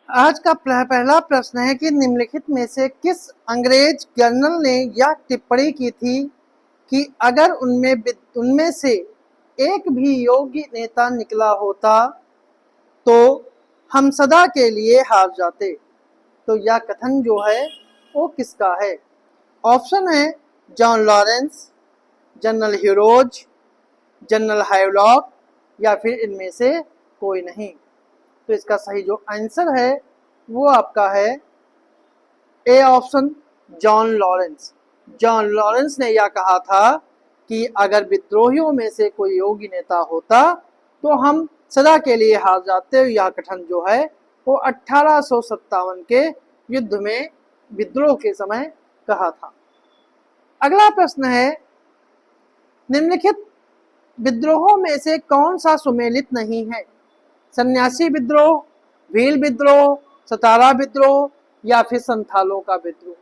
आज का पहला प्रश्न है कि निम्नलिखित में से किस अंग्रेज जनरल ने यह टिप्पणी की थी कि अगर उनमें से एक भी योग्य नेता निकला होता तो हम सदा के लिए हार जाते। तो यह कथन जो है वो किसका है? ऑप्शन है John Lawrence, general Hugh Rose, general Havelock या फिर इनमें से कोई नहीं। तो इसका सही जो आंसर है वो आपका है A option, John Lawrence. John Lawrence ने यह कहा था कि अगर विद्रोहियों में से कोई योग्य नेता होता तो हम सदा के लिए हार जाते। यह कथन जो है वो 1857 के युद्ध में विद्रोह के समय कहा था। अगला प्रश्न है, निम्नलिखित विद्रोहों में से कौन सा सुमेलित नहीं है? सन्यासी विद्रोह, भील विद्रोह, सतारा विद्रोह या फिर संथालों का विद्रोह।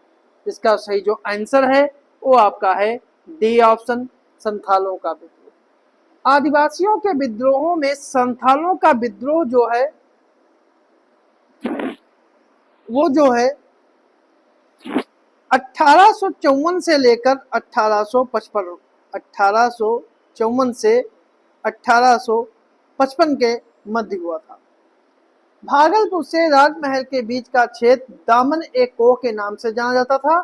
इसका सही जो आंसर है वो आपका है डी ऑप्शन, संथालों का विद्रोह। आदिवासियों के विद्रोहों में संथालों का विद्रोह जो है वो जो है 1854 से लेकर 1855 1854 से 1855 के मध्य हुआ था। भागलपुर से राजमहल के बीच का क्षेत्र दामन ए कोह के नाम से जाना जाता था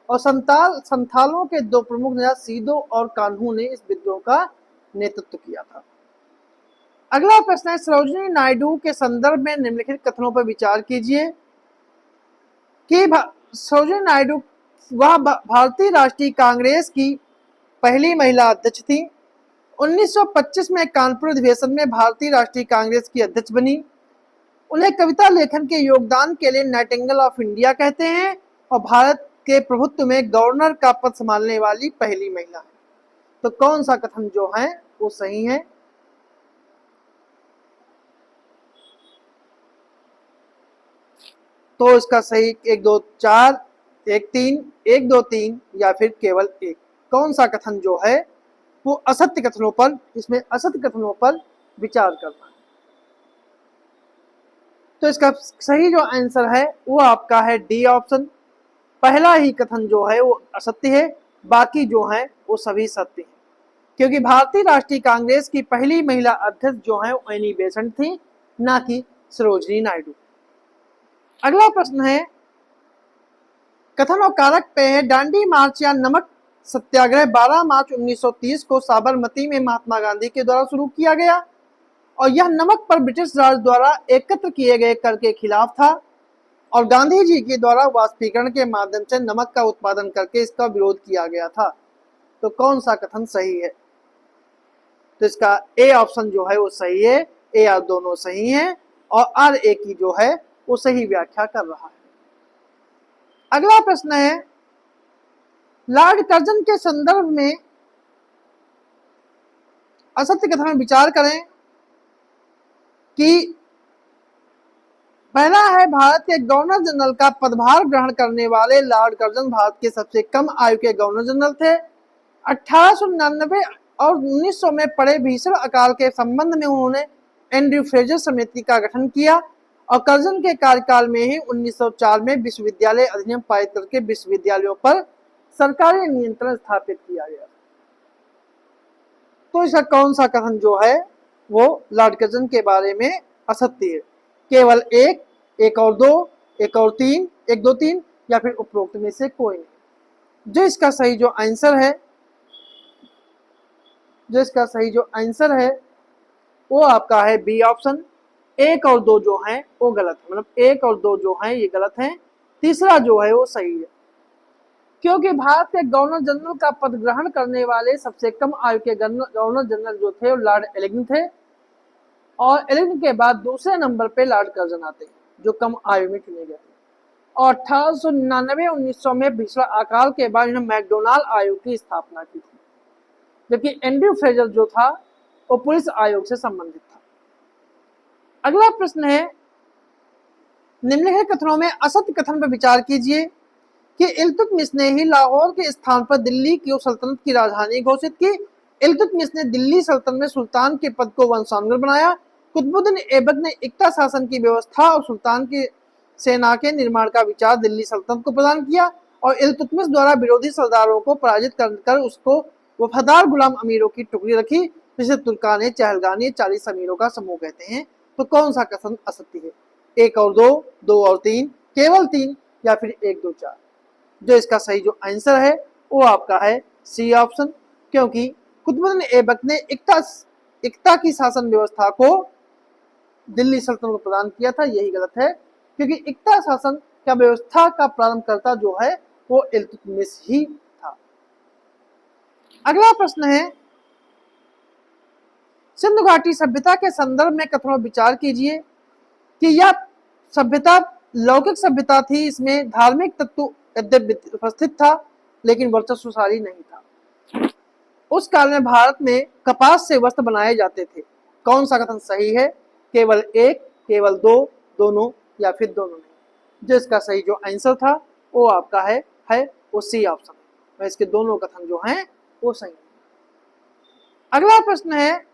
और संथालों के दो प्रमुख नेता सीदो और कान्हू ने इस विद्रोह का नेतृत्व किया था। अगला प्रश्न है, सरोजिनी नायडू के संदर्भ में निम्नलिखित कथनों पर विचार कीजिए कि सरोजिनी नायडू वह भारतीय राष्ट्रीय कांग्रेस की पहली महिला अध्यक्ष थी। 1925 में कानपुर अधिवेशन में भारतीय राष्ट्रीय कांग्रेस की अध्यक्ष बनी। उन्हें कविता लेखन के योगदान के लिए नाइटिंगेल ऑफ इंडिया कहते हैं और भारत के प्रभुत्व में गवर्नर का पद संभालने वाली पहली महिला है। तो कौन सा कथन जो है वो सही है? तो इसका सही 1 2 4 1 3 1 2 3 या फिर केवल एक। कौन सा कथन जो है वो असत्य कथनों पर, इसमें असत्य कथनों पर विचार करना है। तो इसका सही जो आंसर है वो आपका है डी ऑप्शन। पहला ही कथन जो है वो असत्य है, बाकी जो है वो सभी सत्य हैं, क्योंकि भारतीय राष्ट्रीय कांग्रेस की पहली महिला अध्यक्ष जो है वो एनी बेसेंट थी, ना कि सरोजिनी नायडू। अगला प्रश्न है, कथन और कारक पे है, दांडी मार्च या नमक सत्याग्रह 12 मार्च 1930 को साबरमती में महात्मा गांधी के द्वारा शुरू किया गया और यह नमक पर ब्रिटिश राज द्वारा एकत्र किए गए कर के खिलाफ था और गांधी जी के द्वारा वाष्पीकरण के माध्यम से नमक का उत्पादन करके इसका विरोध किया गया था। तो कौन सा कथन सही है? तो इसका ए ऑप्शन जो है वो सही है, ए और दोनों सही हैं और आर ए की जो है वो सही व्याख्या कर रहा है। अगला प्रश्न है, लॉर्ड कर्जन के संदर्भ में असत्य कथन में विचार करें कि पहला है, भारत के गवर्नर जनरल का पदभार ग्रहण करने वाले लॉर्ड कर्जन भारत के सबसे कम आयु के गवर्नर जनरल थे। 1899 और 1900 में पड़े भीषण अकाल के संबंध में उन्होंने एंड्रयू फ्रेजर समिति का गठन किया और कर्जन के कार्यकाल में ही 1904 में विश्वविद्यालय अधिनियम पारित करके विश्वविद्यालयों पर सरकारी नियंत्रण स्थापित किया गया। तो इसका कौन सा कथन जो है वो लॉर्ड कर्जन के बारे में असत्य है? केवल एक, एक और दो, एक और तीन, 1 2 3 या फिर उपरोक्त में से कोई नहीं। जो इसका सही जो आंसर है वो आपका है बी ऑप्शन। 1 और 2 जो हैं वो गलत है, मतलब 1 और 2 जो हैं ये गलत हैं, तीसरा जो है वो सही है, क्योंकि भारत के गवर्नर जनरल का पद ग्रहण करने वाले सबसे कम आयु के गवर्नर जनरल जो थे वो लॉर्ड एलिंगटन थे और एलिंगटन के बाद दूसरे नंबर पे लॉर्ड कर्जन आते हैं जो कम आयु में चुने गए और 1899-1900 में भीषण अकाल के बाद इन्होंने मैकडोनाल्ड आयोग की स्थापना की थी, जबकि एंड्रयू फ्रेजर जो था वो पुलिस आयोग से संबंधित था। अगला प्रश्न है, निम्नलिखित कथनों में असत्य कथन पर विचार कीजिए कि इल्तुतमिश ने ही लाहौर के स्थान पर दिल्ली की सल्तनत की राजधानी घोषित की। इल्तुतमिश ने दिल्ली सल्तनत में सुल्तान के पद को वंशानुगत बनाया। कुतुबुद्दीन ऐबक ने इक्ता शासन की व्यवस्था और सुल्तान के सेना के निर्माण का विचार दिल्ली सल्तनत को प्रदान किया और इल्तुतमिश द्वारा विरोधी सरदारों को पराजित कर उसको वफादार गुलाम अमीरों की टुकड़ी रखी, जिसे तुर्काने चहलगानी 40 अमीरों का समूह कहते हैं। तो कौन सा कथन असत्य है? 1 और 2, 2 और 3, केवल 3 या फिर 1, 2, 4? जो इसका सही जो आंसर है वो आपका है सी ऑप्शन, क्योंकि कुतुबुद्दीन ऐबक ने इक्ता की शासन व्यवस्था को दिल्ली सल्तनत को प्रदान किया था। यही गलत है, क्योंकि इक्ता शासन का व्यवस्था का प्रारंभ करता जो है वो इल्तुतमिश ही था। अगला प्रश्न है, सिंधु घाटी सभ्यता के संदर्भ में कथनों विचार कीजिए कि यह सभ्यता लौकिक सभ्यता थी, इसमें धार्मिक तत्व यद्यपि उपस्थित था लेकिन वर्चस्वशाली नहीं था। उस काल में भारत में कपास से वस्त्र बनाए जाते थे। कौन सा कथन सही है? केवल 1, केवल 2, दोनों या फिर दोनों नहीं? जो इसका सही जो आंसर था वो आपका है वो सी ऑप्शन है। इसके दोनों कथन जो हैं वो सही है। अगला प्रश्न है,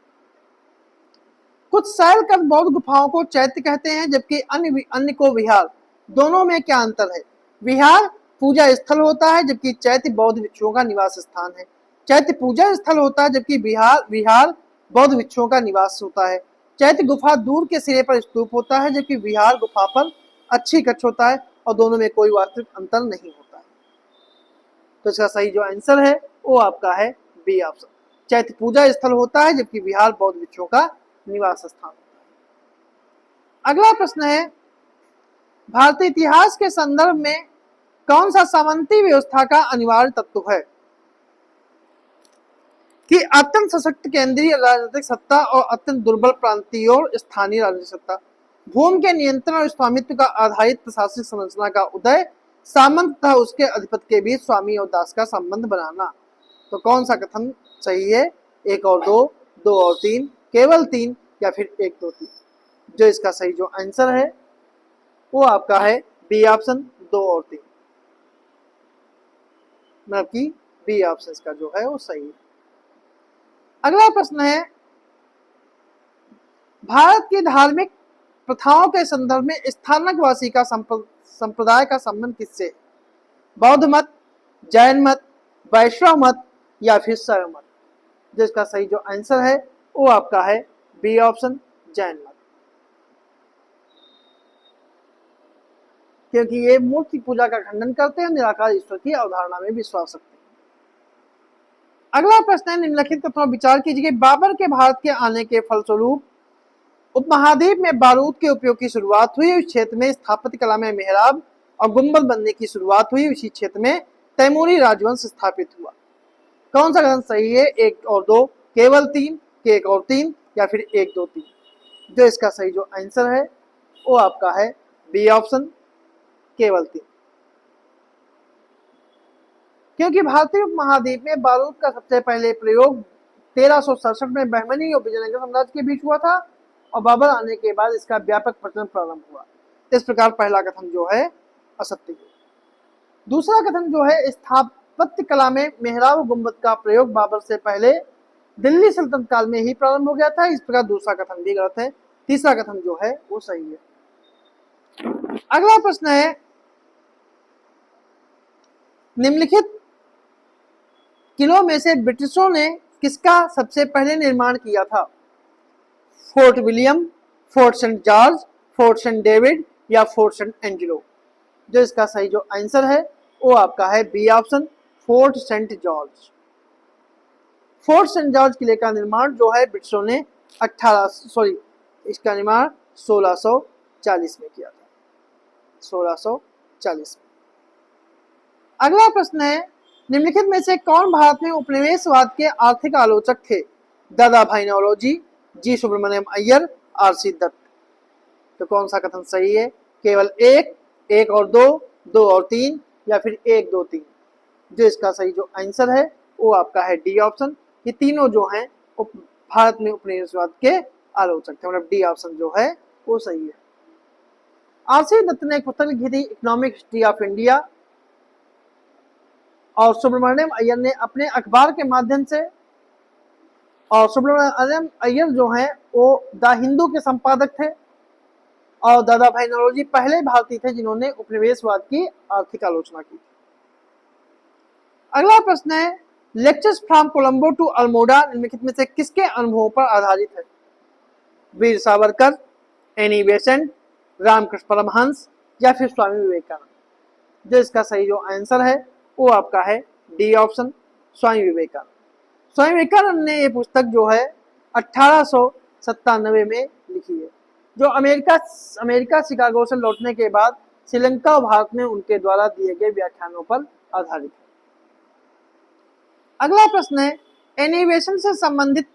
कुछ शैलकृत बौद्ध गुफाओं को चैत्य कहते हैं जबकि अन्य को विहार। दोनों में क्या अंतर है? विहार पूजा स्थल होता है जबकि चैत्य बौद्ध भिक्षुओं का निवास स्थान है। चैत्य पूजा स्थल होता है जबकि विहार बौद्ध भिक्षुओं का निवास होता है। चैत्य गुफा दूर के सिरे पर स्तूप होता है जबकि विहार गुफा पर अच्छी कक्ष होता है और दोनों में कोई वास्तविक अंतर नहीं होता है। तो इसका सही जो आंसर है वो आपका है बी ऑप्शन। चैत्य पूजा स्थल होता है जबकि विहार बौद्ध भिक्षुओं का निवास स्थान होता है। अगला प्रश्न है, भारतीय इतिहास के संदर्भ में कौन सा सामंती व्यवस्था का अनिवार्य तत्व है? कि अत्यंत सशक्त केंद्रीय राजनीतिक सत्ता और अत्यंत दुर्बल प्रांतीय और स्थानीय राजनीतिक सत्ता, भूमि के नियंत्रण और स्वामित्व का आधारित प्रशासनिक संरचना का उदय, सामंत तथा उसके अधिपति के बीच स्वामी और दास का संबंध बनाना। तो कौन सा कथन सही है? 1 और 2, 2 और 3, केवल 3 या फिर 1, 2, 3? जो इसका सही जो आंसर है वो आपका है बी ऑप्शन, 2 और 3। मतलब कि बी ऑप्शन इसका जो है वो सही है। अगला प्रश्न है, भारत की धार्मिक प्रथाओं के संदर्भ में स्थानकवासी का संप्रदाय का संबंध किससे है? बौद्ध मत, जैन मत, वैष्णव मत या फिर शैव मत? जिसका सही जो आंसर है वो आपका है बी ऑप्शन, जैन मत, क्योंकि ये मूर्ति पूजा का खंडन करते हैं, निराकार ईश्वर की अवधारणा में विश्वास रखते हैं। अगला प्रश्न है, निम्नलिखित कथनों पर विचार कीजिए। बाबर के भारत के आने के फलस्वरूप उपमहाद्वीप में बारूद के उपयोग की शुरुआत हुई। उस क्षेत्र में स्थापत्य कला में मेहराब और गुंबद बनने की शुरुआत हुई। उसी क्षेत्र में तैमूरी राजवंश स्थापित हुआ। कौन सा कथन सही है? 1 और 2, केवल 3, 1 और 3 या फिर 1, 2, 3? जो इसका सही जो आंसर है वो आपका है बी ऑप्शन, केवल 3, क्योंकि भारतीय उपमहाद्वीप में बारूद का सबसे पहले प्रयोग 1367 में बहमनी और विजयनगर साम्राज्य के बीच हुआ था और बाबर आने के बाद इसका व्यापक प्रचलन प्रारंभ हुआ। इस प्रकार पहला कथन जो है असत्य है। दूसरा कथन जो है, स्थापत्य कला में मेहराब गुंबद का प्रयोग बाबर से पहले दिल्ली सल्तनत काल में ही प्रारंभ हो गया था। इस प्रकार दूसरा कथन भी गलत है। तीसरा कथन जो है वो सही है। अगला प्रश्न है, निम्नलिखित किलों में से ब्रिटिशों ने किसका सबसे पहले निर्माण किया था? Fort William, Fort Saint George, Fort Saint David या फोर्ट सेंट एंजेलो? जो इसका सही जो आंसर है वो आपका है B option, Fort Saint George. Fort Saint George किले का निर्माण जो है ब्रिटिशों ने इसका निर्माण 1640 में किया था। 1640 में। अगला प्रश्न है, निम्नलिखित में से कौन भारत में उपनिवेशवाद के आर्थिक आलोचक थे? दादा भाई नौरोजी, जी सुब्रमण्यम अय्यर, आर.सी. दत्त? तो कौन सा कथन सही है? केवल 1, 1 और 2, 2 और 3 या फिर 1, 2, 3? जो इसका सही जो आंसर है वो आपका है डी ऑप्शन। ये तीनों जो हैं भारत में उपनिवेशवाद के आलोचक थे। मतलब डी ऑप्शन जो है वो सही है। आर.सी. दत्त ने एक पुस्तक लिखी थी, इकोनॉमिक हिस्ट्री ऑफ इंडिया, और सुब्रमण्यम अय्यर ने अपने अखबार के माध्यम से, और सुब्रमण्यम अय्यर जो हैं वो द हिंदू के संपादक थे और दादा भाई नौरोजी पहले भारतीय थे जिन्होंने उपनिवेशवाद की आर्थिक आलोचना की। अगला प्रश्न है, lectures from Colombo to Almora निम्नलिखित में से किसके अनुभवों पर आधारित है? वीर सावरकर, एनी बेसेंट, रामकृष्ण परमहंस या फिर स्वामी विवेकानंद। जो इसका सही जो आंसर है वो आपका है डी ऑप्शन, स्वामी विवेकानंद। स्वामी विवेकानंद ने ये पुस्तक जो है 1897 में लिखी है, जो अमेरिका शिकागो से लौटने के बाद श्रीलंका और भारत में उनके द्वारा दिए गए व्याख्यानों पर आधारित है। अगला प्रश्न है, एनिवेशन से संबंधित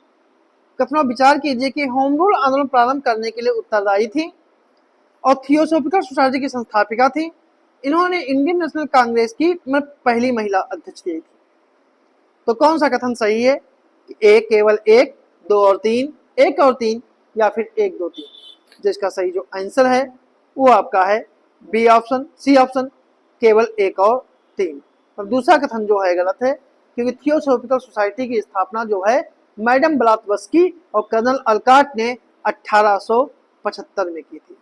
कथनों विचार कीजिए कि होम रूल आंदोलन प्रारंभ करने के लिए उत्तरदायी थी और थियोसॉफिकल सोसाइटी की संस्थापिका थी। इन्होंने इंडियन नेशनल कांग्रेस की पहली महिला अध्यक्ष थी। तो कौन सा कथन सही है? ए केवल एक, दो और तीन, एक और तीन या फिर एक दो तीन। जिसका सही जो आंसर है वो आपका है बी ऑप्शन, सी ऑप्शन, केवल एक और तीन। और दूसरा कथन जो है गलत है, क्योंकि थियोसॉफिकल सोसाइटी की स्थापना जो है मैडम ब्लात्वस्की और कर्नल अलकाट ने 1875 में की थी।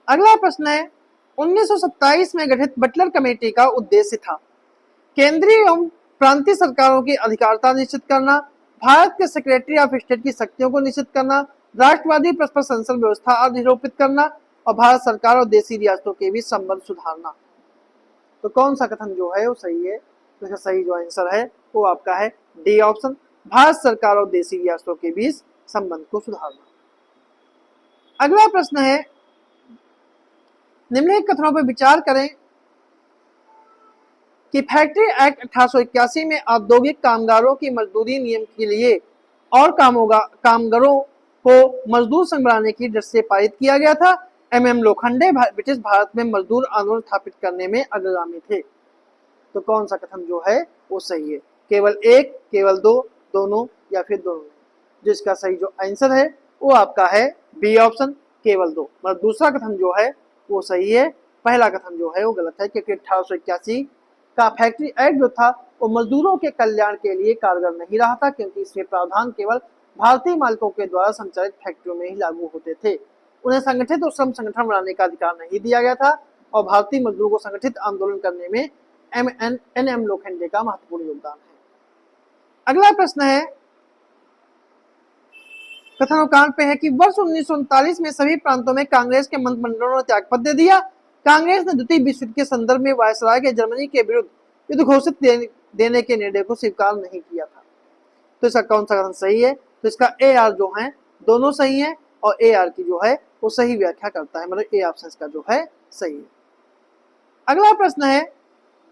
अगला प्रश्न है, 1927 में गठित बटलर कमेटी का उद्देश्य था केंद्रीय एवं प्रांतीय सरकारों की अधिकारिता निश्चित करना, भारत के सेक्रेटरी ऑफ स्टेट की शक्तियों को निश्चित करना, राष्ट्रवादी परस्पर संसद व्यवस्था अधिरोपित करना और भारत सरकार और देशी रियासतों के बीच संबंध सुधारना। तो कौन सा कथन जो है वो सही है? तो सही जो आंसर है वो आपका है डी ऑप्शन, भारत सरकार और देशी रियासतों के बीच संबंध को सुधारना। अगला प्रश्न है, निम्नलिखित कथनों पर विचार करें कि फैक्ट्री एक्ट 1881 में औद्योगिक कामगारों की मजदूरी नियम के लिए और कामगारों को मजदूर संघ बनाने की दृष्टि से पारित किया गया था। एम लोखंडे ब्रिटिश भारत में मजदूर आंदोलन स्थापित करने में अग्रगामी थे। तो कौन सा कथन जो है वो सही है? केवल एक, केवल दो, दोनों या फिर दोनों। जिसका सही जो आंसर है वो आपका है बी ऑप्शन, केवल दो। मतलब दूसरा कथन जो है वो सही है, पहला कथन जो है वो गलत है, क्योंकि 1881 का फैक्ट्री एक्ट जो था वो मजदूरों के कल्याण के लिए कारगर नहीं रहा था, क्योंकि इसमें प्रावधान केवल भारतीय मालिकों के द्वारा संचालित फैक्ट्रियों में ही लागू होते थे। उन्हें संगठित और श्रम संगठन बनाने का अधिकार नहीं दिया गया था और भारतीय मजदूरों को संगठित आंदोलन करने में एम लोखंडे का महत्वपूर्ण योगदान है। अगला प्रश्न है, कथनों पे है कि वर्ष 1939 में सभी प्रांतों में कांग्रेस के मंत्रिमंडलों ने त्यागपत्र दे दिया। कांग्रेस ने द्वितीय विश्व युद्ध के संदर्भ में वायसराय के जर्मनी के विरुद्ध युद्ध घोषित देने के निर्णय को स्वीकार नहीं किया था। तो इसका कौन सा कथन सही है? तो इसका ए आर जो है दोनों सही है और ए आर की जो है वो सही व्याख्या करता है, मतलब ए ऑप्शन का जो है सही है। अगला प्रश्न है,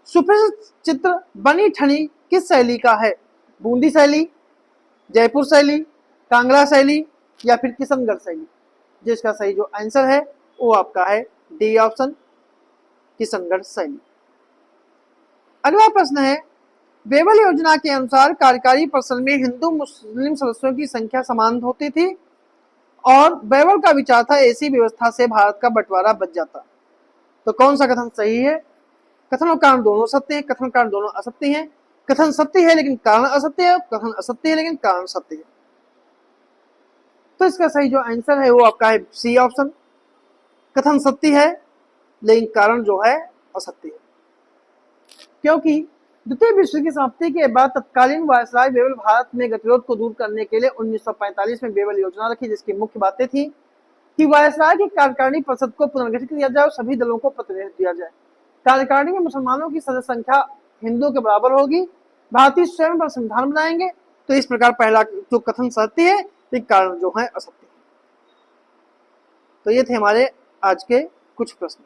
सुप्रसिद्ध चित्र बनी ठनी किस शैली का है? बूंदी शैली, जयपुर शैली, कांगड़ा शैली या फिर किशनगढ़ शैली। जिसका सही जो आंसर है वो आपका है डी ऑप्शन, किशनगढ़ शैली। अगला प्रश्न है, बेबल योजना के अनुसार कार्यकारी परिषद में हिंदू मुस्लिम सदस्यों की संख्या समान होती थी और बेबल का विचार था ऐसी व्यवस्था से भारत का बंटवारा बच जाता। तो कौन सा कथन सही है? कथन और कारण दोनों सत्य हैं, कथन कारण दोनों असत्य हैं। कथन सत्य है लेकिन कारण असत्य है, कथन असत्य है लेकिन कारण सत्य है। तो इसका सही जो आंसर है वो आपका है सी ऑप्शन, कथन सत्य है लेकिन कारण जो है असत्य है। क्योंकि द्वितीय विश्व की समाप्ति के बाद तत्कालीन वायसराय बेबल भारत में गतिरोध को दूर करने के लिए 1945 में बेबल योजना रखी, जिसकी मुख्य बातें थी कि वायसराय की कार्यकारिणी परिषद को पुनर्गठित किया जाए और सभी दलों को प्रतिनिधित्व दिया जाए। कार्यकारिणी में मुसलमानों की सदस्य संख्या हिंदुओं के बराबर होगी, भारतीय स्वयं पर संविधान बनाएंगे। तो इस प्रकार पहला जो कथन सत्य है लेकिन कारण जो है असत्य है। तो ये थे हमारे आज के कुछ प्रश्न।